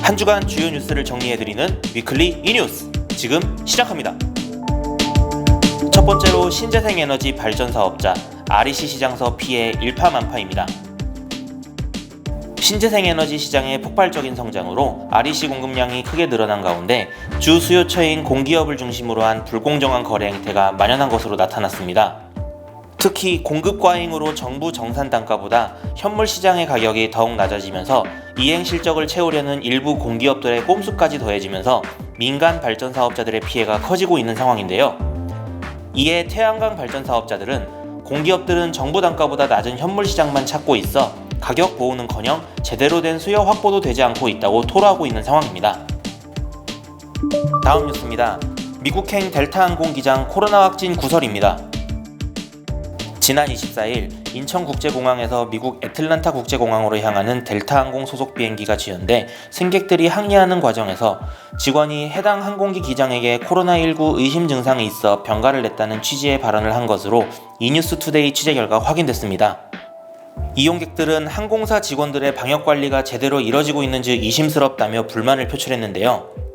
한 주간 주요 뉴스를 정리해드리는 위클리 이뉴스 지금 시작합니다. 첫 번째로 신재생에너지 발전 사업자 REC 시장서 피해 일파만파입니다. 신재생에너지 시장의 폭발적인 성장으로 REC 공급량이 크게 늘어난 가운데 주 수요처인 공기업을 중심으로 한 불공정한 거래 행태가 만연한 것으로 나타났습니다. 특히 공급 과잉으로 정부 정산 단가보다 현물 시장의 가격이 더욱 낮아지면서 이행 실적을 채우려는 일부 공기업들의 꼼수까지 더해지면서 민간 발전 사업자들의 피해가 커지고 있는 상황인데요. 이에 태양광 발전 사업자들은 공기업들은 정부 단가보다 낮은 현물 시장만 찾고 있어 가격 보호는커녕 제대로 된 수요 확보도 되지 않고 있다고 토로하고 있는 상황입니다. 다음 뉴스입니다. 미국행 델타항공 기장 코로나 확진 구설입니다. 지난 24일 인천국제공항에서 미국 애틀란타 국제공항으로 향하는 델타항공 소속 비행기가 지연돼 승객들이 항리하는 과정에서 직원이 해당 항공기 기장에게 코로나19 의심 증상이 있어 병가를 냈다는 취지의 발언을 한 것으로 이뉴스투데이 취재 결과 확인됐습니다. 이용객들은 항공사 직원들의 방역관리가 제대로 이뤄지고 있는지 의심스럽다며 불만을 표출했는데요.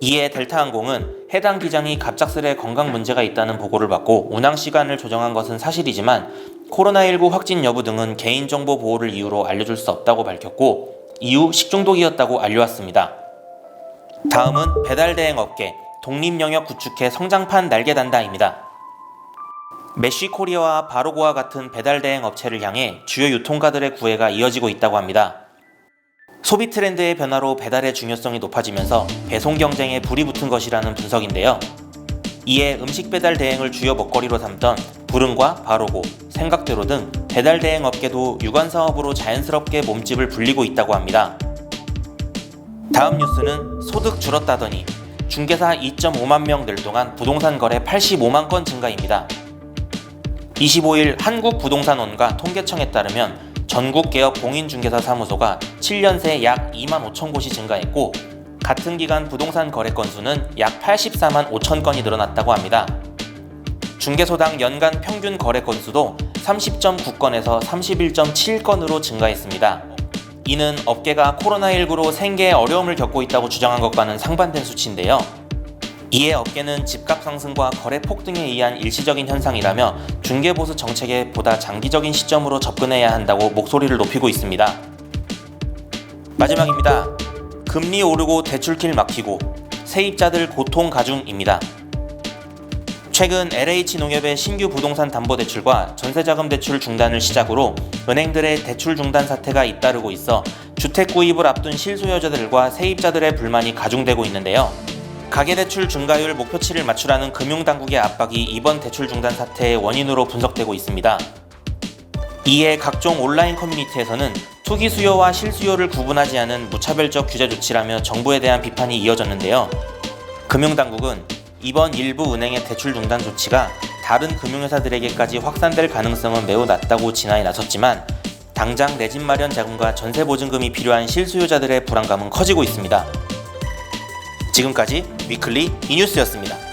이에 델타항공은 해당 기장이 갑작스레 건강 문제가 있다는 보고를 받고 운항 시간을 조정한 것은 사실이지만 코로나19 확진 여부 등은 개인정보 보호를 이유로 알려줄 수 없다고 밝혔고 이후 식중독이었다고 알려왔습니다. 다음은 배달대행 업계, 독립영역 구축해 성장판 날개단다입니다. 메쉬코리아와 바로고와 같은 배달대행 업체를 향해 주요 유통가들의 구애가 이어지고 있다고 합니다. 소비 트렌드의 변화로 배달의 중요성이 높아지면서 배송 경쟁에 불이 붙은 것이라는 분석인데요. 이에 음식 배달 대행을 주요 먹거리로 삼던 부릉과 바로고, 생각대로 등 배달 대행 업계도 유관 사업으로 자연스럽게 몸집을 불리고 있다고 합니다. 다음 뉴스는 소득 줄었다더니 중개사 2.5만 명 늘 동안 부동산 거래 85만 건 증가입니다. 25일 한국부동산원과 통계청에 따르면 전국 개업 공인중개사 사무소가 7년 새 약 2만 5천 곳이 증가했고 같은 기간 부동산 거래 건수는 약 84만 5천 건이 늘어났다고 합니다. 중개소당 연간 평균 거래 건수도 30.9건에서 31.7건으로 증가했습니다. 이는 업계가 코로나19로 생계에 어려움을 겪고 있다고 주장한 것과는 상반된 수치인데요. 이에 업계는 집값 상승과 거래 폭등에 의한 일시적인 현상이라며 중개보수 정책에 보다 장기적인 시점으로 접근해야 한다고 목소리를 높이고 있습니다. 마지막입니다. 금리 오르고 대출길 막히고 세입자들 고통 가중입니다. 최근 LH농협의 신규 부동산 담보대출과 전세자금 대출 중단을 시작으로 은행들의 대출 중단 사태가 잇따르고 있어 주택 구입을 앞둔 실소유자들과 세입자들의 불만이 가중되고 있는데요. 가계대출 증가율 목표치를 맞추라는 금융당국의 압박이 이번 대출 중단 사태의 원인으로 분석되고 있습니다. 이에 각종 온라인 커뮤니티에서는 투기 수요와 실수요를 구분하지 않은 무차별적 규제 조치라며 정부에 대한 비판이 이어졌는데요. 금융당국은 이번 일부 은행의 대출 중단 조치가 다른 금융회사들에게까지 확산될 가능성은 매우 낮다고 진화에 나섰지만 당장 내 집 마련 자금과 전세 보증금이 필요한 실수요자들의 불안감은 커지고 있습니다. 지금까지 위클리 이뉴스였습니다.